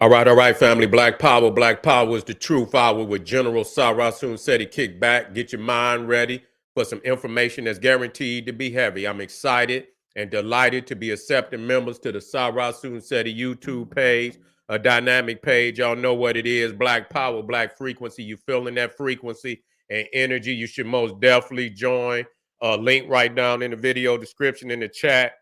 All right, family. Black Power. Black Power is the truth hour with General Sarasun Seti. Kick back, get your mind ready for some information that's guaranteed to be heavy. I'm excited and delighted to be accepting members to the Sarasun Seti YouTube page, a dynamic page. Y'all know what it is. Black Power, Black Frequency. You feeling that frequency and energy, you should most definitely join. Link right down in the video description in the chat.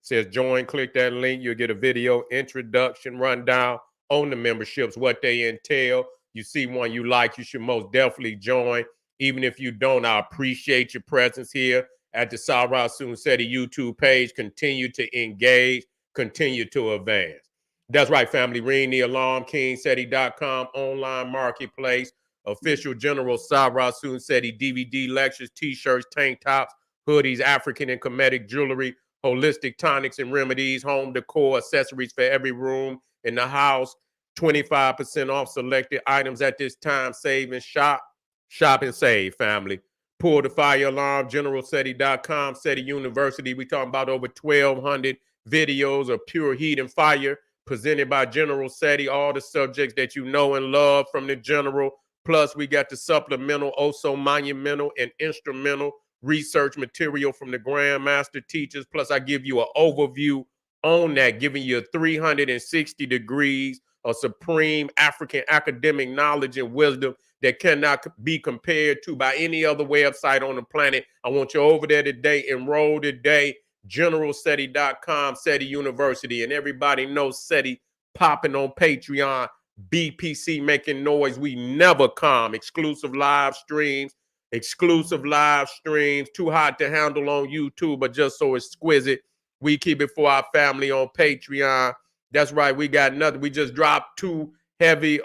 Says join, click that link. You'll get a video introduction rundown on the memberships, what they entail. You see one you like, you should most definitely join. Even if you don't, I appreciate your presence here at the Sarah Soon Seti YouTube page. Continue to engage, continue to advance. That's right, family. Ring the alarm, kingseti.com, online marketplace, official General Sarah Soon Seti DVD lectures, t-shirts, tank tops, hoodies, African and Kemetic jewelry, holistic tonics and remedies, home decor, accessories for every room in the house. 25% off selected items at this time. Save and shop. Shop and save, family. Pull the fire alarm, generalseti.com, Seti University. We talking about over 1,200 videos of pure heat and fire presented by General Seti. All the subjects that you know and love from the general. Plus, we got the supplemental, also monumental and instrumental research material from the Grandmaster teachers. Plus, I give you an overview on that, giving you 360 degrees of supreme African academic knowledge and wisdom that cannot be compared to by any other website on the planet. I want you over there today. Enroll today. GeneralSeti.com, Seti University. And everybody knows Seti popping on Patreon. BPC making noise. We never come. Exclusive live streams. Too hot to handle on YouTube, but just so exquisite. We keep it for our family on Patreon. That's right. We got nothing. We just dropped 2 heavy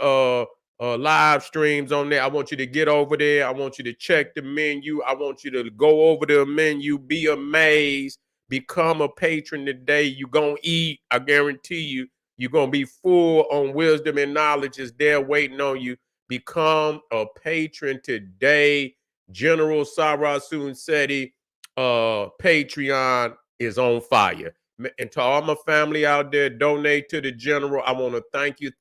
live streams on there. I want you to get over there. I want you to check the menu. I want you to go over the menu, be amazed, become a patron today. You're going to eat. I guarantee you. You're going to be full on wisdom and knowledge is there waiting on you. Become a patron today. General Sarasun Seti Patreon is on fire. And to all my family out there, donate to the general. I want to thank you.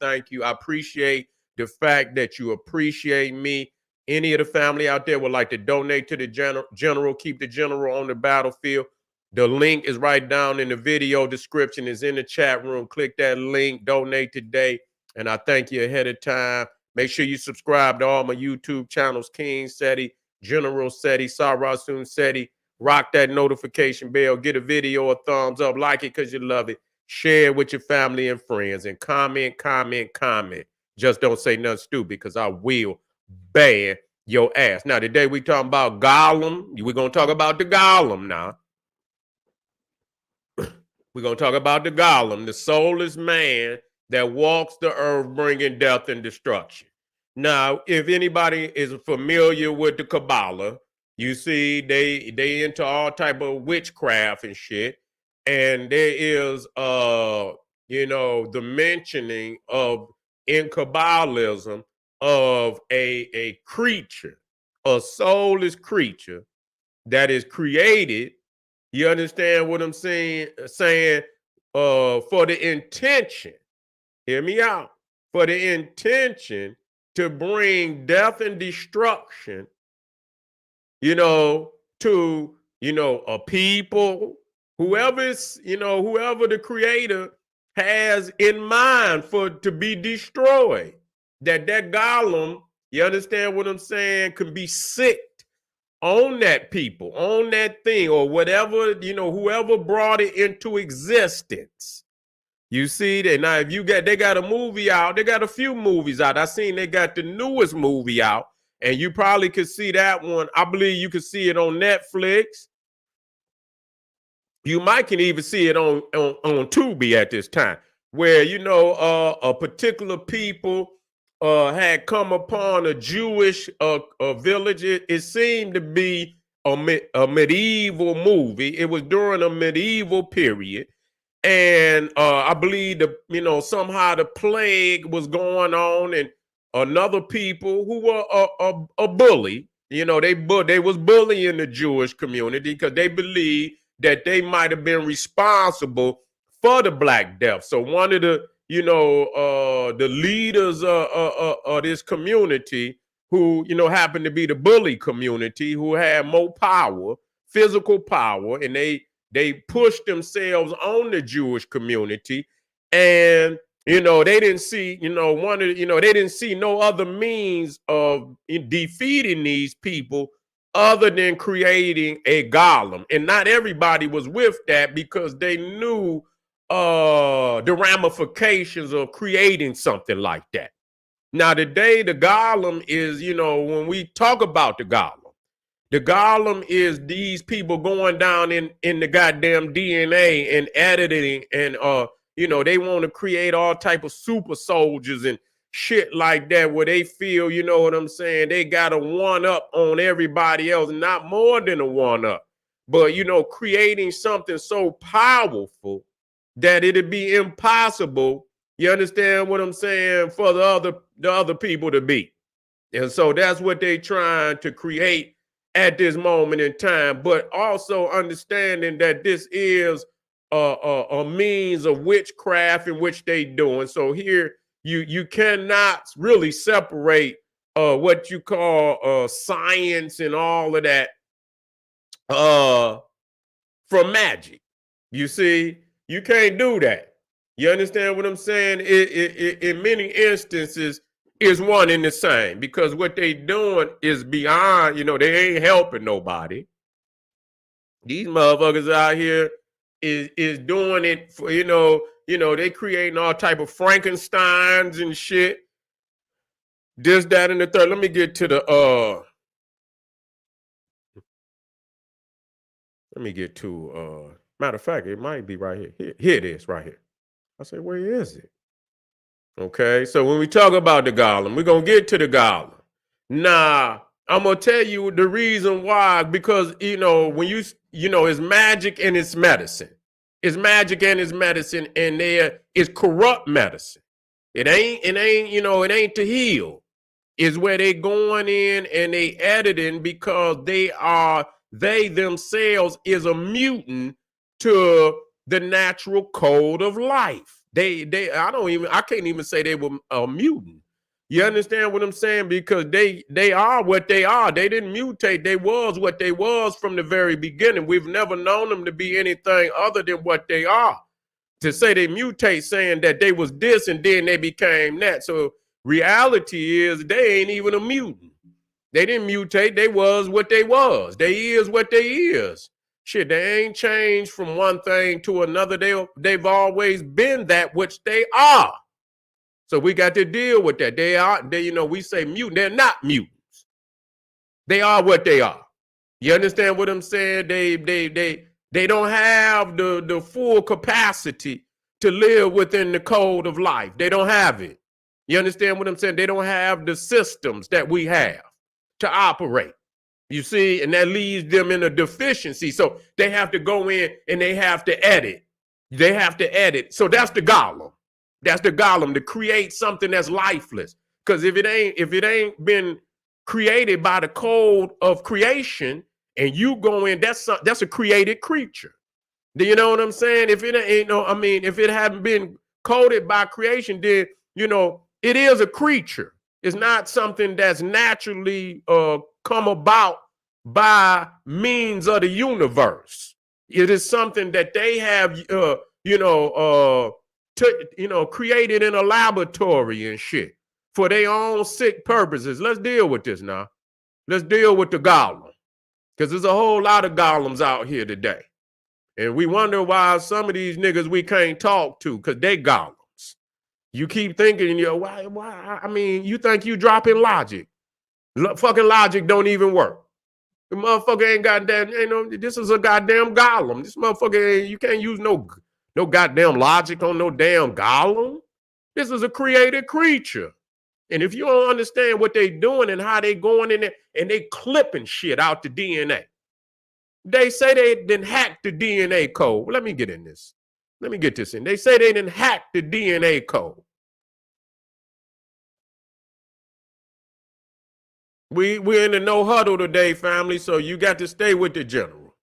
I appreciate the fact that you appreciate me. Any of the family out there would like to donate to the general, keep the general on the battlefield. The link is right down in the video description. It's in the chat room. Click that link, donate today. And I thank you ahead of time. Make sure you subscribe to all my YouTube channels, King Seti, General Seti, Sarasun Seti. Rock that notification bell. Get a video a thumbs up. Like it because you love it. Share it with your family and friends. And comment. Just don't say nothing stupid because I will ban your ass. Now, today we talking about Gollum. We're going to talk about the Gollum now. We're going to talk about the Golem, the soulless man that walks the earth bringing death and destruction. Now, if anybody is familiar with the Kabbalah, you see they into all type of witchcraft and shit. And there is, the mentioning of, in Kabbalism, of a creature, a soulless creature that is created. You understand what I'm saying? For the intention, hear me out, for the intention to bring death and destruction, to, a people, whoever the creator has in mind to be destroyed, that Golem, you understand what I'm saying, can be sick on that people, on that thing, or whatever, whoever brought it into existence. You see that now, if they got a movie out, they got a few movies out. I seen they got the newest movie out, and you probably could see that one. I believe you could see it on Netflix. You might can even see it on Tubi at this time, where a particular people had come upon a Jewish village. It seemed to be a medieval movie. It was during a medieval period. And I believe somehow the plague was going on, and another people who were a bully, they was bullying the Jewish community because they believed that they might have been responsible for the Black Death. So one of the the leaders of this community who, happen to be the bully community, who had more power, physical power, and they pushed themselves on the Jewish community. And they didn't see, they didn't see no other means of defeating these people other than creating a golem. And not everybody was with that, because they knew the ramifications of creating something like that. Now, today, the golem is, when we talk about the golem is these people going down in the goddamn DNA and editing, and they want to create all type of super soldiers and shit like that, where they feel, you know what I'm saying, they got a one up on everybody else, not more than a one up, but creating something so powerful that it'd be impossible, you understand what I'm saying, for the other people to beat. And so that's what they trying to create at this moment in time, but also understanding that this is a means of witchcraft in which they doing. So here you cannot really separate what you call science and all of that from magic. You see, you can't do that. You understand what I'm saying? In many instances, is one and the same, because what they doing is beyond, they ain't helping nobody. These motherfuckers out here is doing it for, they creating all type of Frankensteins and shit. This, that, and the third. Let me get to the matter of fact, it might be right here. Here it is, right here. I say, where is it? Okay, so when we talk about the golem, we're going to get to the golem. Nah, I'm going to tell you the reason why, because, when it's magic and it's medicine. It's magic and it's medicine, and there is corrupt medicine. It ain't to heal. It's where they going in and they editing, because they themselves is a mutant to the natural code of life. I can't even say they were a mutant. You understand what I'm saying? Because they are what they are. They didn't mutate. They was what they was from the very beginning. We've never known them to be anything other than what they are. To say they mutate, saying that they was this and then they became that. So reality is they ain't even a mutant. They didn't mutate. They was what they was. They is what they is. Shit, they ain't changed from one thing to another. They've always been that which they are. So we got to deal with that. We say mutant. They're not mutants. They are what they are. You understand what I'm saying? They don't have the full capacity to live within the code of life. They don't have it. You understand what I'm saying? They don't have the systems that we have to operate. You see, and that leaves them in a deficiency. So they have to go in and they have to edit. They have to edit. So that's the golem. That's the golem, to create something that's lifeless. Because if it ain't been created by the code of creation, and you go in, that's a created creature. Do you know what I'm saying? If it hadn't been coded by creation, then it is a creature. It's not something that's naturally come about by means of the universe. It is something that they have, created in a laboratory and shit for their own sick purposes. Let's deal with this now. Let's deal with the golem, because there's a whole lot of golems out here today. And we wonder why some of these niggas we can't talk to, because they golems. You keep thinking, why? I mean, you think you dropping logic. Fucking logic don't even work. The motherfucker ain't goddamn, this is a goddamn golem. This motherfucker, you can't use no goddamn logic on no damn golem. This is a created creature. And if you don't understand what they doing and how they going in there and they clipping shit out the DNA. They say they didn't hack the DNA code. Well, let me get in this. Let me get this in. They say they didn't hack the DNA code. We're in the no huddle today, family, so you got to stay with the general.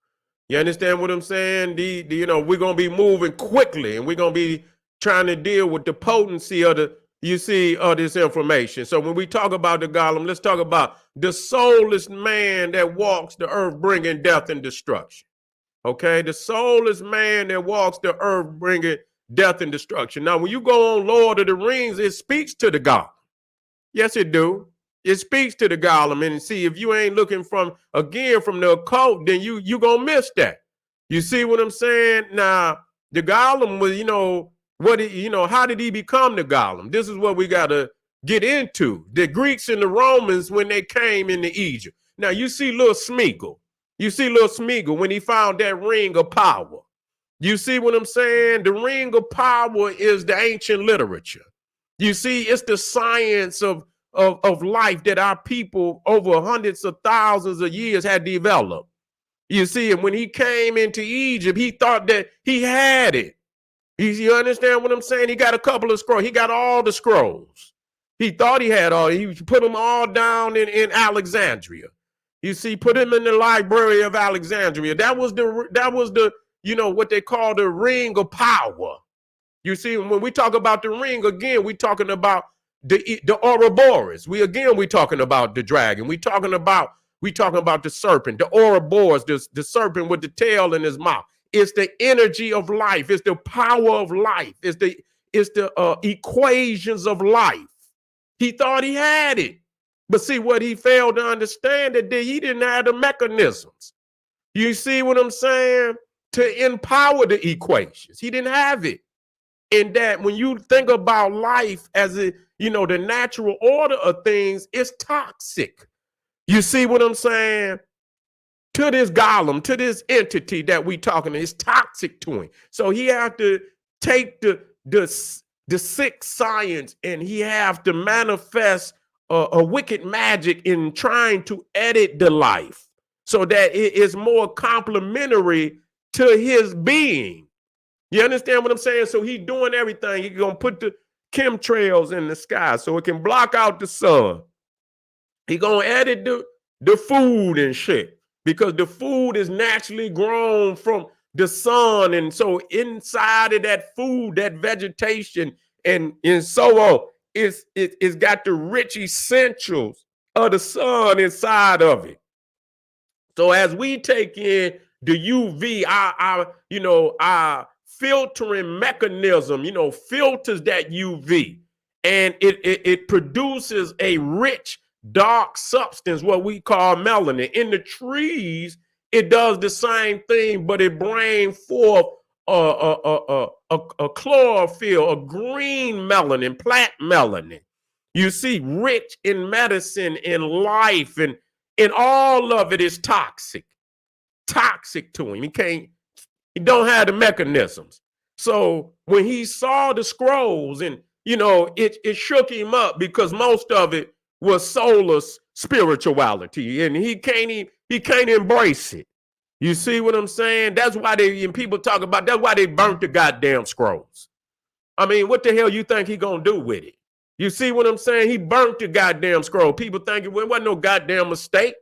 You understand what I'm saying? We're going to be moving quickly, and we're going to be trying to deal with the potency of of this information. So when we talk about the Golem, let's talk about the soulless man that walks the earth bringing death and destruction. Okay, the soulless man that walks the earth bringing death and destruction. Now, when you go on Lord of the Rings, it speaks to the Golem. Yes, it do. It speaks to the Golem. And see, if you ain't looking from the occult, then you gonna miss that. You see what I'm saying? Now, the Golem was, how did he become the Golem? This is what we gotta get into. The Greeks and the Romans, when they came into Egypt. Now, you see little Smeagol. You see little Smeagol when he found that ring of power. You see what I'm saying? The ring of power is the ancient literature. You see, it's the science of life that our people over hundreds of thousands of years had developed. You see, and when he came into Egypt, he thought that he had it. You understand what I'm saying? He got a couple of scrolls. He got all the scrolls. He thought he had all. He put them all down in Alexandria. You see, put him in the library of Alexandria. That was the what they call the ring of power. You see, when we talk about the ring, again, we talking about the Ouroboros. We talking about the dragon. We talking about the serpent, the Ouroboros, the serpent with the tail in his mouth. It's the energy of life. It's the power of life. It's the equations of life. He thought he had it. But see, what he failed to understand that he didn't have the mechanisms. You see what I'm saying? To empower the equations. He didn't have it. And that when you think about life as the natural order of things, it's toxic. You see what I'm saying? To this Golem, to this entity that we talking, it's toxic to him. So he have to take the sick science and he have to manifest a wicked magic in trying to edit the life so that it is more complementary to his being. You understand what I'm saying? So he's doing everything. He's going to put the chemtrails in the sky so it can block out the sun. He's going to edit the food and shit because the food is naturally grown from the sun. And so inside of that food, that vegetation and so on, it's got the rich essentials of the sun inside of it. So as we take in the UV, our filtering mechanism, filters that UV, and it produces a rich, dark substance, what we call melanin. In the trees, it does the same thing, but it brings forth a chlorophyll, a green melanin, plant melanin. You see, rich in medicine, in life, and all of it is toxic to him. He don't have the mechanisms. So when he saw the scrolls and, it shook him up because most of it was soulless spirituality and he can't embrace it. You see what I'm saying? That's why people talk about, that's why they burnt the goddamn scrolls. I mean, what the hell you think he gonna do with it? You see what I'm saying? He burnt the goddamn scroll. People thinking, well, it wasn't no goddamn mistake.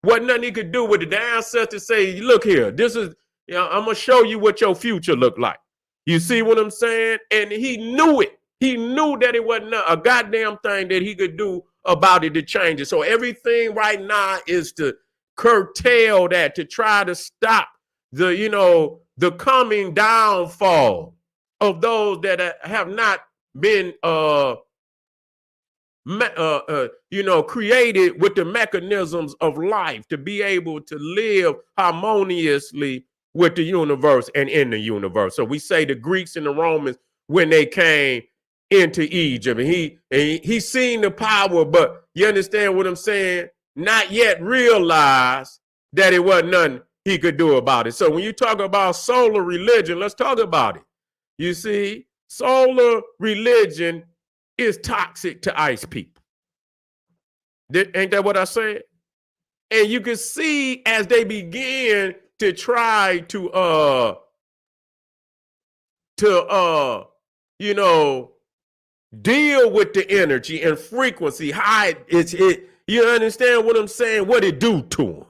Wasn't nothing he could do with it. The ancestors say, look here, this is, I'm gonna show you what your future looked like. You see what I'm saying? And he knew it. He knew that it wasn't a goddamn thing that he could do about it to change it. So everything right now is to curtail that, to try to stop the coming downfall of those that have not been created with the mechanisms of life to be able to live harmoniously with the universe and in the universe. So we say the Greeks and the Romans, when they came into Egypt, and he seen the power, but you understand what I'm saying? Not yet realized that it wasn't nothing he could do about it. So when you talk about solar religion, let's talk about it. You see, solar religion is toxic to ice people. Ain't that what I said? And you can see as they begin to try to deal with the energy and frequency, how you understand what I'm saying? What it do to them.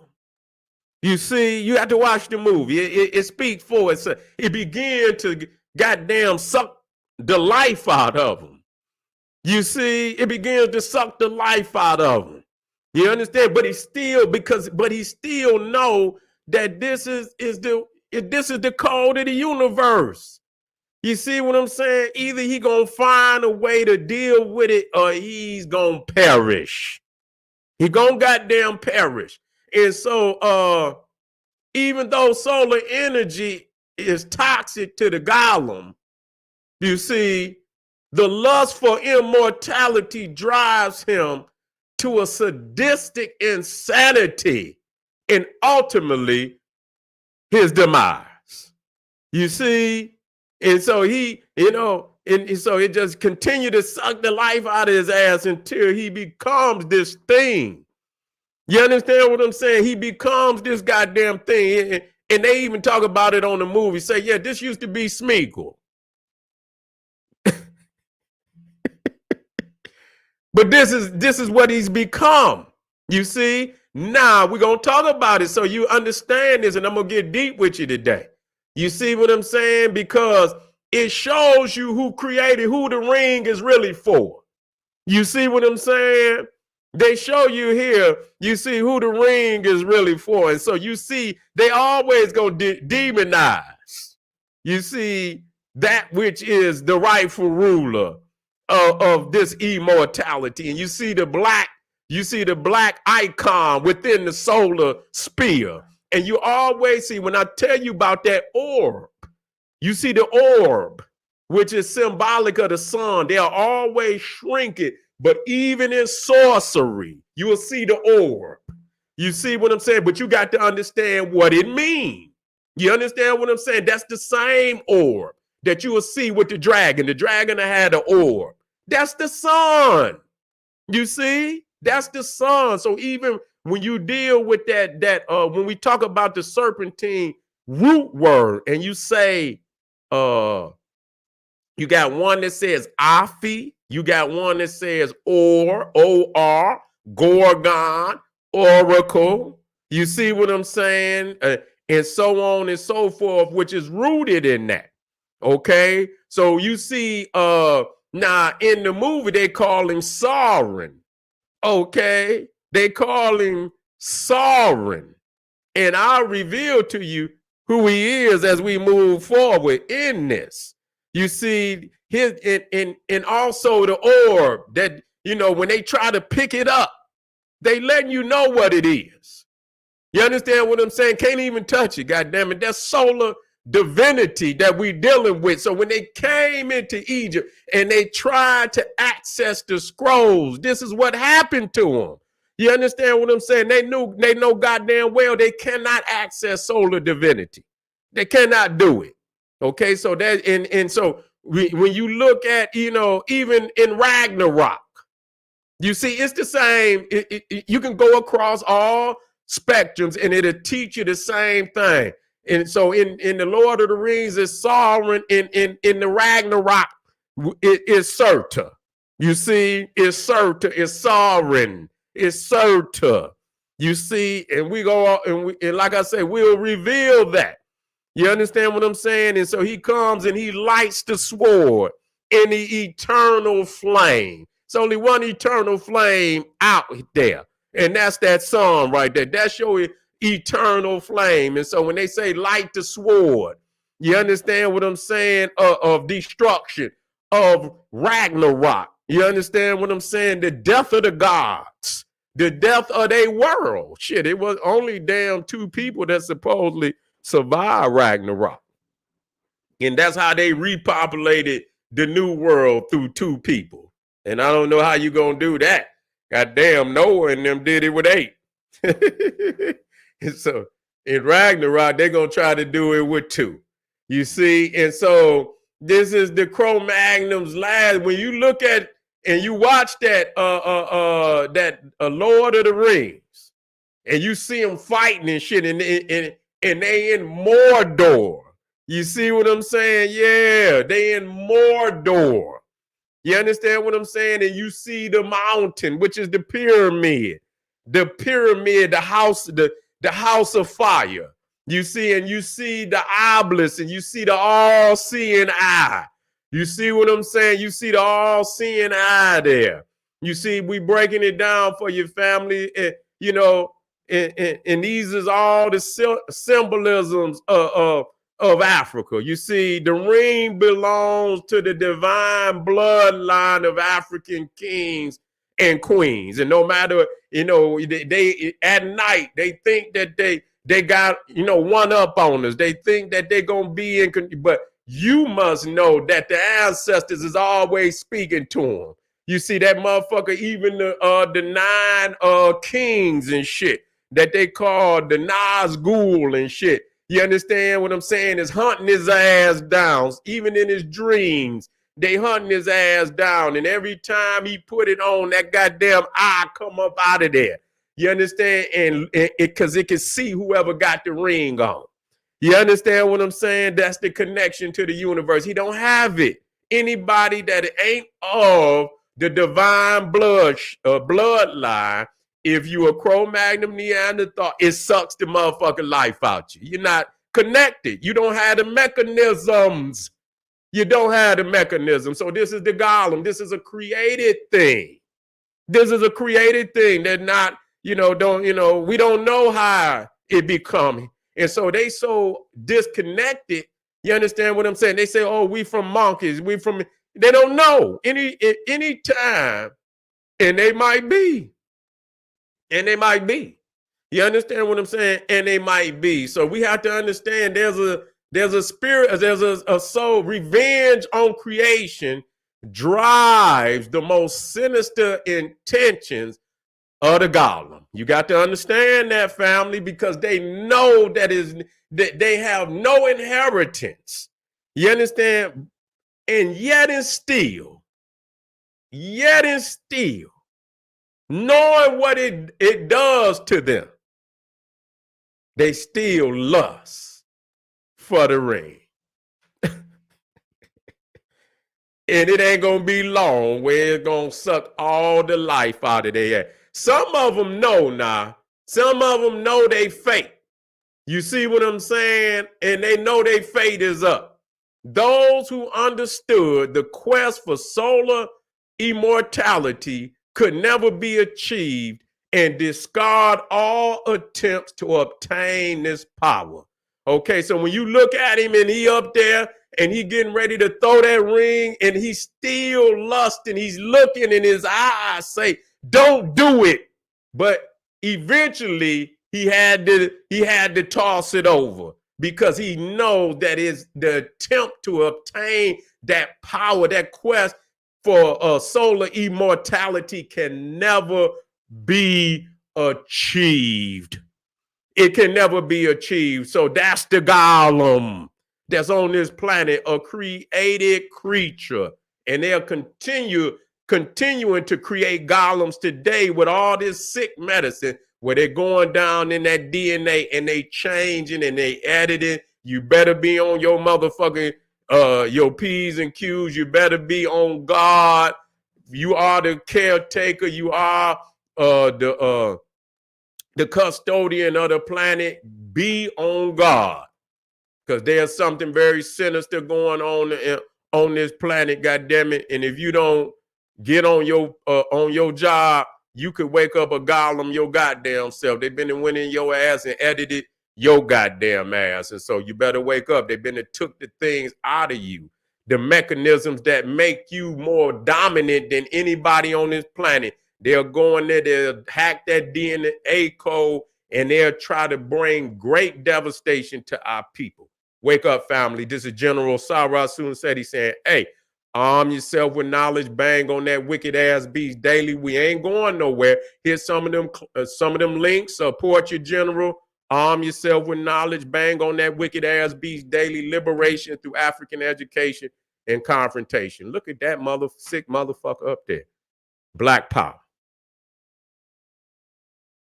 You see, you have to watch the movie. It speaks for itself. It began to goddamn suck the life out of them. You see, it begins to suck the life out of them. You understand? But he still know that this is the code of the universe. You see what I'm saying? Either he gonna find a way to deal with it or he's gonna perish. He gonna goddamn perish. And so even though solar energy is toxic to the Gollum, you see, the lust for immortality drives him to a sadistic insanity and ultimately his demise. You see? And so and so it just continued to suck the life out of his ass until he becomes this thing. You understand what I'm saying? He becomes this goddamn thing. And they even talk about it on the movie. Say, yeah, this used to be Smeagol. But this is what he's become. You see? Now we're going to talk about it so you understand this, and I'm going to get deep with you today. You see what I'm saying? Because it shows you who the ring is really for. You see what I'm saying? They show you here, you see who the ring is really for. And so you see, they always go demonize. You see, that which is the rightful ruler of this immortality. And you see the black icon within the solar sphere. And you always see, when I tell you about that orb, you see the orb, which is symbolic of the sun. They'll always shrink it. But even in sorcery, you will see the orb. You see what I'm saying? But you got to understand what it means. You understand what I'm saying? That's the same orb that you will see with the dragon. The dragon had an orb. That's the sun. You see? That's the sun. So even when you deal with when we talk about the serpentine root word and you say, you got one that says Afi, you got one that says O-R, Gorgon, Oracle. You see what I'm saying? And so on and so forth, which is rooted in that. Okay? So you see, now in the movie, they call him Sauron. Okay? They call him Sauron. And I'll reveal to you who he is as we move forward in this. You see, and also the orb that, when they try to pick it up, they letting you know what it is. You understand what I'm saying? Can't even touch it, goddammit. That's solar divinity that we dealing with. So when they came into Egypt and they tried to access the scrolls, this is what happened to them. You understand what I'm saying? They know goddamn well they cannot access solar divinity. They cannot do it. Okay, so that and so when you look at, even in Ragnarok, you see it's the same. You can go across all spectrums and it'll teach you the same thing. And so in the Lord of the Rings, it's Sauron. In the Ragnarok, it is Surta. You see, it's Surta, it's Sauron, it's Surta. You see, and we go and like I say, we'll reveal that. You understand what I'm saying? And so he comes and he lights the sword in the eternal flame. It's only one eternal flame out there. And that's that sun right there. That's your eternal flame. And so when they say light the sword, you understand what I'm saying? Of destruction, of Ragnarok. You understand what I'm saying? The death of the gods, the death of their world. Shit, it was only damn 2 people that supposedly survive Ragnarok. And that's how they repopulated the new world through 2 people. And I don't know how you gonna do that. Goddamn, Noah and them did it with 8. And so in Ragnarok, they're gonna try to do it with 2. You see, and so this is the Cro-Magnum's last. When you look at and you watch that Lord of the Rings, and you see them fighting and shit, and they in Mordor. You see what I'm saying? Yeah, they in Mordor. You understand what I'm saying? And you see the mountain, which is the pyramid, the house of fire. You see, and you see the obelisk, and you see the all-seeing eye. You see what I'm saying? You see the all-seeing eye there. You see, we breaking it down for your family, and you know, and these is all the symbolisms of Africa. You see, the ring belongs to the divine bloodline of African kings and queens, and no matter, you know, they at night they think that they got, you know, one up on us. They think that they're gonna be in, but you must know that the ancestors is always speaking to them. You see that motherfucker, even the nine kings and shit that they call the Nazgul and shit. You understand what I'm saying? Is hunting his ass down, even in his dreams. They hunting his ass down, and every time he put it on, that goddamn eye come up out of there. You understand? And because it can see whoever got the ring on. You understand what I'm saying? That's the connection to the universe. He don't have it. Anybody that ain't of the divine bloodline, if you a Cro-Magnon Neanderthal, it sucks the motherfucking life out you. You're not connected. You don't have the mechanisms. You don't have the mechanism. So this is the Gollum. This is a created thing. This is a created thing that not, you know, don't, you know, we don't know how it become. And so they so disconnected. You understand what I'm saying? They say, oh, we from monkeys. We from, they don't know any time. And they might be. And they might be. You understand what I'm saying? And they might be. So we have to understand there's a spirit, there's a soul. Revenge on creation drives the most sinister intentions of the Gollum. You got to understand that, family, because they know that they have no inheritance. You understand? And yet and still, knowing what it does to them, they still lust for the ring. And it ain't gonna be long where it's gonna suck all the life out of their ass. Some of them know now. Some of them know they fate. You see what I'm saying? And they know their fate is up. Those who understood the quest for solar immortality could never be achieved and discard all attempts to obtain this power. Okay, so when you look at him and he up there and he getting ready to throw that ring and he's still lusting, he's looking in his eyes say, don't do it. But eventually he had to toss it over because he knows that is the attempt to obtain that power, that quest for solar immortality can never be achieved. It can never be achieved. So that's the Gollum that's on this planet, a created creature. And they'll continuing to create Gollums today with all this sick medicine where they're going down in that DNA and they changing and they editing. You better be on your motherfucking your P's and Q's. You better be on God. You are the caretaker. You are the custodian of the planet. Be on God, because there's something very sinister going on this planet. God damn it! And if you don't get on your job, you could wake up a Gollum your goddamn self. They've been winning your ass and edited your goddamn ass. And so you better wake up. They've been and took the things out of you, the mechanisms that make you more dominant than anybody on this planet. They'll go in there, they'll hack that DNA code, and they'll try to bring great devastation to our people. Wake up, family. This is General Soulless saying, hey, arm yourself with knowledge, bang on that wicked ass beast daily. We ain't going nowhere. Here's some of them links. Support your general. Arm yourself with knowledge, bang on that wicked ass beast daily. Liberation through African education and confrontation. Look at that sick motherfucker up there. Black power.